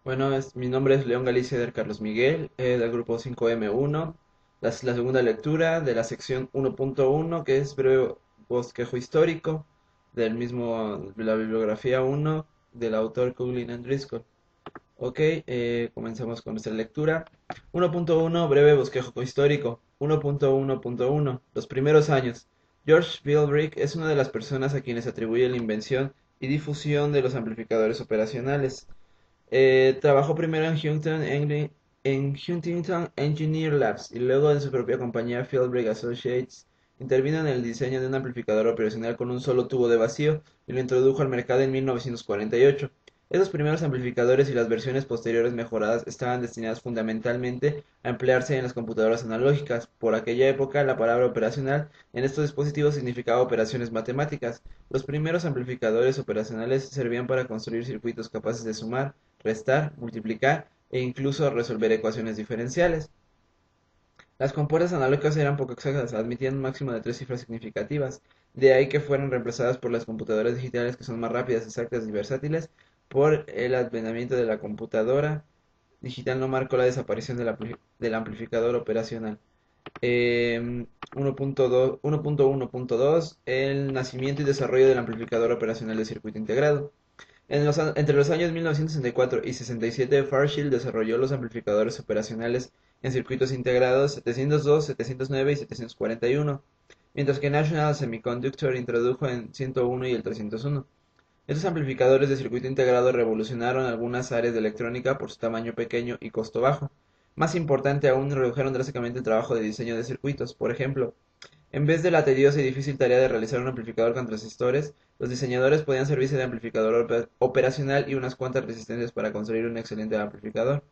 Bueno, mi nombre es León Galicia del Carlos Miguel, del grupo 5M1. La segunda lectura de la sección 1.1, que es breve bosquejo histórico, de la bibliografía 1 del autor Coughlin and Driscoll. Ok, comenzamos con nuestra lectura. 1.1, breve bosquejo histórico. 1.1.1, los primeros años. George Philbrick es una de las personas a quienes se atribuye la invención y difusión de los amplificadores operacionales. Trabajó primero en Huntington Engineer Labs y luego en su propia compañía Philbrick Associates. Intervino en el diseño de un amplificador operacional con un solo tubo de vacío y lo introdujo al mercado en 1948. Esos primeros amplificadores y las versiones posteriores mejoradas estaban destinadas fundamentalmente a emplearse en las computadoras analógicas. Por aquella época, la palabra operacional en estos dispositivos significaba operaciones matemáticas. Los primeros amplificadores operacionales servían para construir circuitos capaces de sumar, restar, multiplicar e incluso resolver ecuaciones diferenciales. Las compuertas analógicas eran poco exactas, admitían un máximo de tres cifras significativas, de ahí que fueron reemplazadas por las computadoras digitales que son más rápidas, exactas y versátiles. Por el advenimiento de la computadora digital no marcó la desaparición del amplificador operacional. 1.1.2, el nacimiento y desarrollo del amplificador operacional de circuito integrado. Entre los años 1964 y 67, Fairchild desarrolló los amplificadores operacionales en circuitos integrados 702, 709 y 741, mientras que National Semiconductor introdujo en 101 y el 301. Estos amplificadores de circuito integrado revolucionaron algunas áreas de electrónica por su tamaño pequeño y costo bajo. Más importante aún, redujeron drásticamente el trabajo de diseño de circuitos. Por ejemplo, en vez de la tediosa y difícil tarea de realizar un amplificador con transistores, los diseñadores podían servirse de amplificador operacional y unas cuantas resistencias para construir un excelente amplificador.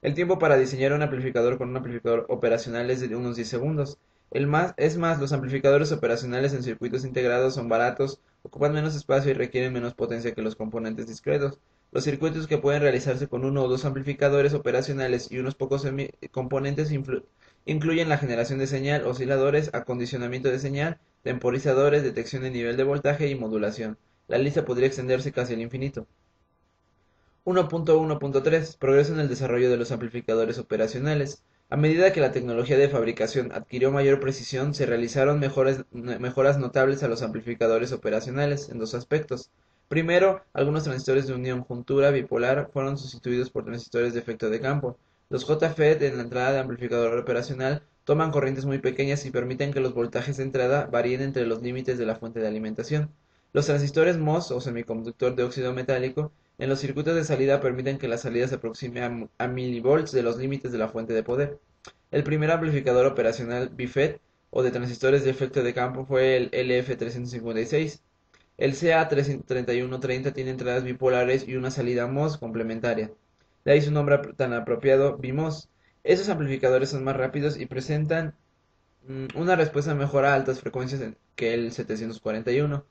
El tiempo para diseñar un amplificador con un amplificador operacional es de unos 10 segundos. Es más, los amplificadores operacionales en circuitos integrados son baratos, ocupan menos espacio y requieren menos potencia que los componentes discretos. Los circuitos que pueden realizarse con uno o dos amplificadores operacionales y unos pocos componentes incluyen la generación de señal, osciladores, acondicionamiento de señal, temporizadores, detección de nivel de voltaje y modulación. La lista podría extenderse casi al infinito. 1.1.3 Progreso en el desarrollo de los amplificadores operacionales. A medida que la tecnología de fabricación adquirió mayor precisión, se realizaron mejoras notables a los amplificadores operacionales en dos aspectos. Primero, algunos transistores de unión juntura bipolar fueron sustituidos por transistores de efecto de campo. Los JFET en la entrada de amplificador operacional toman corrientes muy pequeñas y permiten que los voltajes de entrada varíen entre los límites de la fuente de alimentación. Los transistores MOS o semiconductor de óxido metálico en los circuitos de salida permiten que la salida se aproxime a milivolts de los límites de la fuente de poder. El primer amplificador operacional BIFET o de transistores de efecto de campo fue el LF356. El CA3130 tiene entradas bipolares y una salida MOS complementaria. De ahí su nombre tan apropiado BIMOS. Esos amplificadores son más rápidos y presentan una respuesta mejor a altas frecuencias que el 741.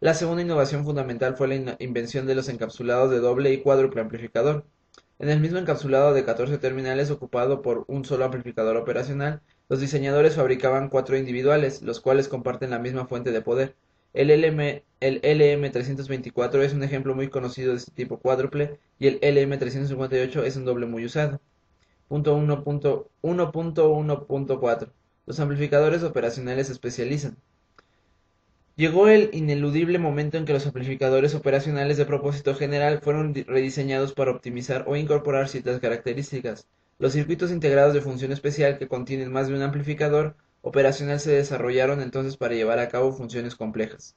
La segunda innovación fundamental fue la invención de los encapsulados de doble y cuádruple amplificador. En el mismo encapsulado de 14 terminales ocupado por un solo amplificador operacional, los diseñadores fabricaban cuatro individuales, los cuales comparten la misma fuente de poder. El LM324 es un ejemplo muy conocido de este tipo cuádruple y el LM358 es un doble muy usado. 1.1.4 Los amplificadores operacionales se especializan. Llegó el ineludible momento en que los amplificadores operacionales de propósito general fueron rediseñados para optimizar o incorporar ciertas características. Los circuitos integrados de función especial que contienen más de un amplificador operacional se desarrollaron entonces para llevar a cabo funciones complejas.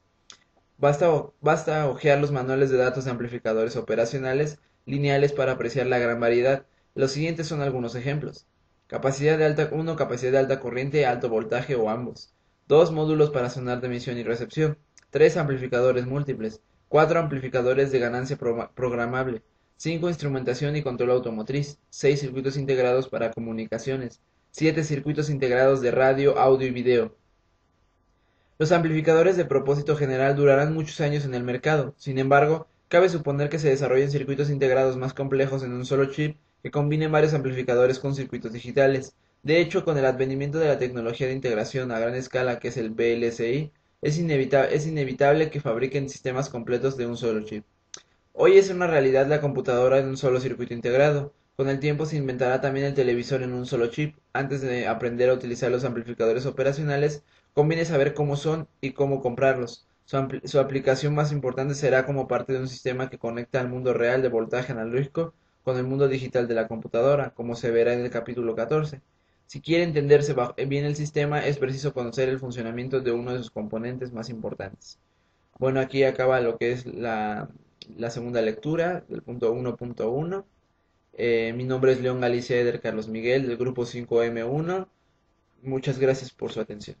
Basta hojear los manuales de datos de amplificadores operacionales lineales para apreciar la gran variedad. Los siguientes son algunos ejemplos. Capacidad de alta 1, capacidad de alta corriente, alto voltaje o ambos. 2 módulos para sonar de emisión y recepción. 3 amplificadores múltiples. 4 amplificadores de ganancia programable. 5 instrumentación y control automotriz. 6 circuitos integrados para comunicaciones. 7 circuitos integrados de radio, audio y video. Los amplificadores de propósito general durarán muchos años en el mercado. Sin embargo, cabe suponer que se desarrollen circuitos integrados más complejos en un solo chip que combinen varios amplificadores con circuitos digitales. De hecho, con el advenimiento de la tecnología de integración a gran escala que es el VLSI, es inevitable que fabriquen sistemas completos de un solo chip. Hoy es una realidad la computadora en un solo circuito integrado. Con el tiempo se inventará también el televisor en un solo chip. Antes de aprender a utilizar los amplificadores operacionales, conviene saber cómo son y cómo comprarlos. Su aplicación más importante será como parte de un sistema que conecta al mundo real de voltaje analógico con el mundo digital de la computadora, como se verá en el capítulo 14. Si quiere entenderse bien el sistema, es preciso conocer el funcionamiento de uno de sus componentes más importantes. Bueno, aquí acaba lo que es la segunda lectura del punto 1.1. Mi nombre es León Galicia Eder Carlos Miguel del grupo 5M1. Muchas gracias por su atención.